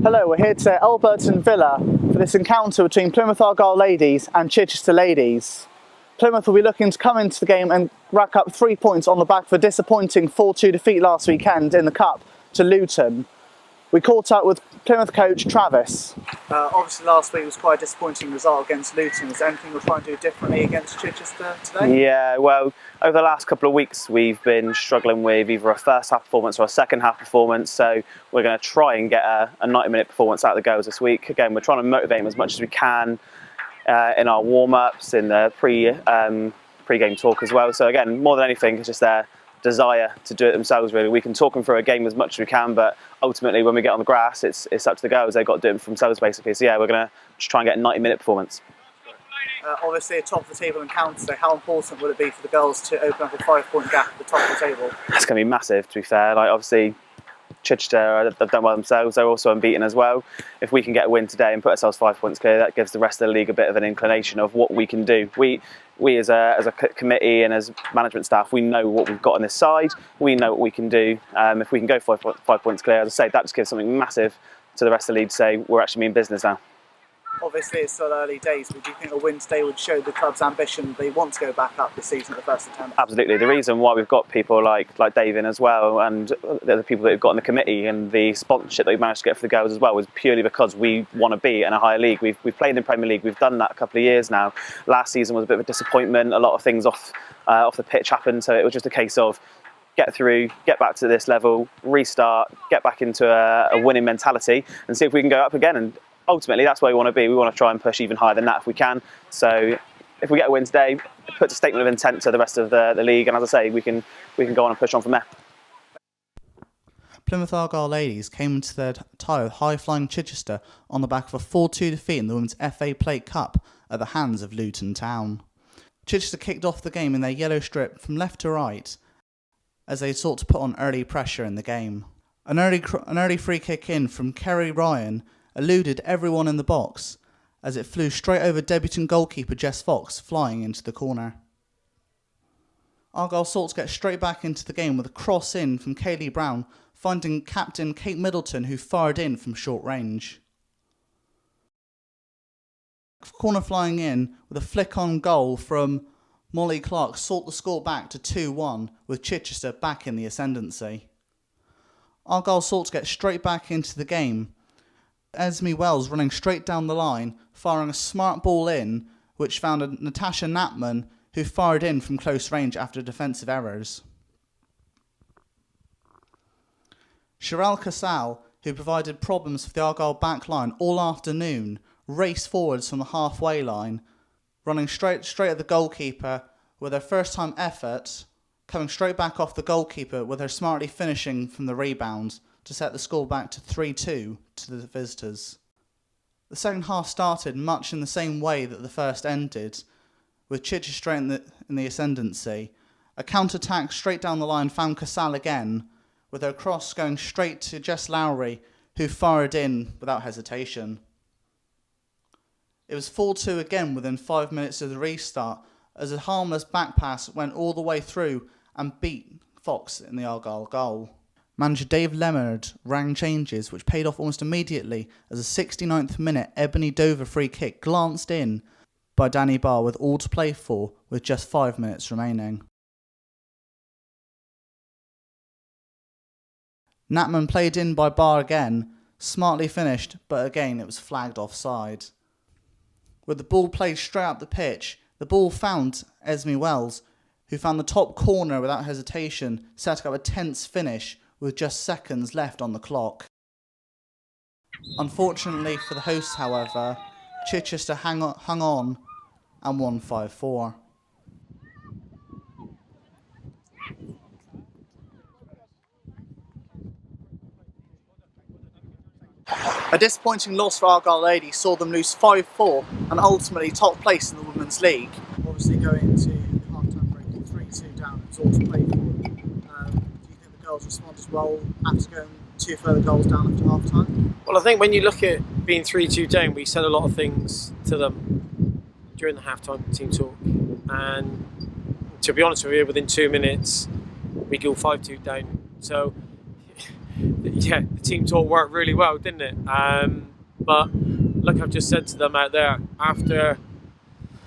Hello, we're here today at Elburton Villa for this encounter between Plymouth Argyle ladies and Chichester ladies. Plymouth will be looking to come into the game and rack up 3 points on the back of a disappointing 4-2 defeat last weekend in the Cup to Luton. We caught up with Plymouth coach Travis. Obviously last week was quite a disappointing result against Luton. Is there anything you're trying to do differently against Chichester today? Yeah, well, over the last couple of weeks we've been struggling with either a first half performance or a second half performance, so we're going to try and get a 90-minute performance out of the girls this week. Again, we're trying to motivate them as much as we can in our warm-ups, in the pre-game talk as well. So again, more than anything, it's just their desire to do it themselves, really. We can talk them through a game as much as we can, but ultimately when we get on the grass, it's up to the girls. They've got to do it for themselves, basically. So yeah, we're going to just try and get a 90-minute performance. Obviously a top of the table encounter, so how important would it be for the girls to open up a 5-point gap at the top of the table? It's going to be massive, to be fair. Like, obviously Chichester, they've done well themselves. They're also unbeaten as well. If we can get a win today and put ourselves 5 points clear, that gives the rest of the league a bit of an inclination of what we can do. We as a committee and as management staff, we know what we've got on this side. We know what we can do. If we can go 5 points clear, as I say, that just gives something massive to the rest of the league to say we're actually in business now. Obviously it's still early days, but do you think a win today would show the club's ambition they want to go back up this season at the 1st of September? Absolutely. The reason why we've got people like Dave in as well, and the other people that we've got in the committee, and the sponsorship that we've managed to get for the girls as well, was purely because we want to be in a higher league. We've played in the Premier League. We've done that a couple of years now. Last season was a bit of a disappointment. A lot of things off the pitch happened, so it was just a case of get through, get back to this level, restart, get back into a winning mentality, and see if we can go up again. And ultimately, that's where we want to be. We want to try and push even higher than that if we can. So if we get a win today, it puts a statement of intent to the rest of the league. And as I say, we can go on and push on from there. Plymouth Argyle ladies came into their tie with high-flying Chichester on the back of a 4-2 defeat in the Women's FA Plate Cup at the hands of Luton Town. Chichester kicked off the game in their yellow strip from left to right as they sought to put on early pressure in the game. An early free kick in from Kerry Ryan eluded everyone in the box as it flew straight over debutant goalkeeper Jess Fox, flying into the corner. Argyle sought to get straight back into the game with a cross in from Kaylee Brown, finding captain Kate Middleton, who fired in from short range. Corner flying in with a flick on goal from Molly Clark sought the score back to 2-1, with Chichester back in the ascendancy. Argyle sought to get straight back into the game, Esme Wells running straight down the line, firing a smart ball in, which found a Natasha Knapman, who fired in from close range after defensive errors. Sherlock, who provided problems for the Argyle back line all afternoon, raced forwards from the halfway line, running straight at the goalkeeper with her first-time effort, coming straight back off the goalkeeper with her smartly finishing from the rebound to set the score back to 3-2 to the visitors. The second half started much in the same way that the first ended, with Chichester in the ascendancy. A counter-attack straight down the line found Casal again, with her cross going straight to Jess Lowry, who fired in without hesitation. It was 4-2 again within 5 minutes of the restart, as a harmless back pass went all the way through and beat Fox in the Argyle goal. Manager Dave Leonard rang changes, which paid off almost immediately as a 69th minute Ebony Dover free kick glanced in by Danny Barr with all to play for with just 5 minutes remaining. Knapman played in by Barr again, smartly finished, but again it was flagged offside. With the ball played straight up the pitch, the ball found Esme Wells, who found the top corner without hesitation, setting up a tense finish with just seconds left on the clock. Unfortunately for the hosts, however, Chichester hung on and won 5-4. A disappointing loss for Argyle ladies saw them lose 5-4 and ultimately top place in the Women's League. Obviously going into the half-time break 3-2 down, it was all to play for. Do you think the girls responded well after going 2 further goals down after half-time? Well, I think when you look at being 3-2 down, we said a lot of things to them during the half-time team talk, and to be honest with you, within 2 minutes we go 5-2 down. So yeah, the team talk worked really well, didn't it? But like I've just said to them out there, after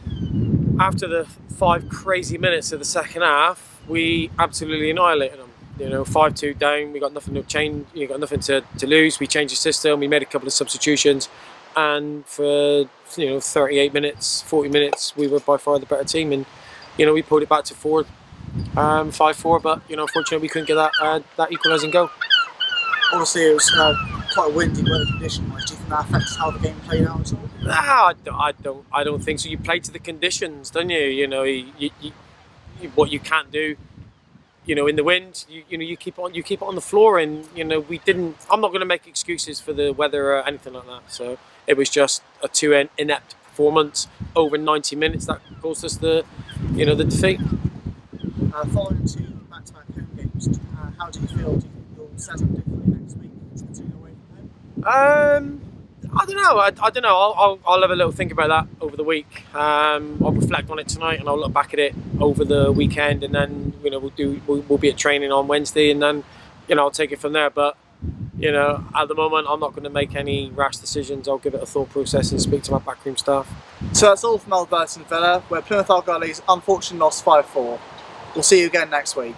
the 5 crazy minutes of the second half, we absolutely annihilated them. 5-2 down. We got nothing to change. Got nothing to lose. We changed the system. We made a couple of substitutions, and for 38 minutes, 40 minutes, we were by far the better team, and we pulled it back to 5-4. But unfortunately, we couldn't get that equalising goal. Obviously, it was quite a windy weather condition. Do you think that affects how the game played out at all? No, I don't think so. You play to the conditions, don't you? You what you can't do. In the wind, you keep it on the floor, and we didn't. I'm not going to make excuses for the weather or anything like that. So it was just a 2 inept performance over 90 minutes that caused us the defeat. Following 2 back-to-back home games, how do you feel? Do you think you'll set up differently next week, continuing away from home? I don't know. I don't know. I'll have a little think about that over the week. I'll reflect on it tonight, and I'll look back at it over the weekend, and then we'll be at training on Wednesday, and then I'll take it from there. But at the moment, I'm not going to make any rash decisions. I'll give it a thought process and speak to my backroom staff. So that's all from Elburton Villa, where Plymouth Argyle unfortunately lost 5-4. We'll see you again next week.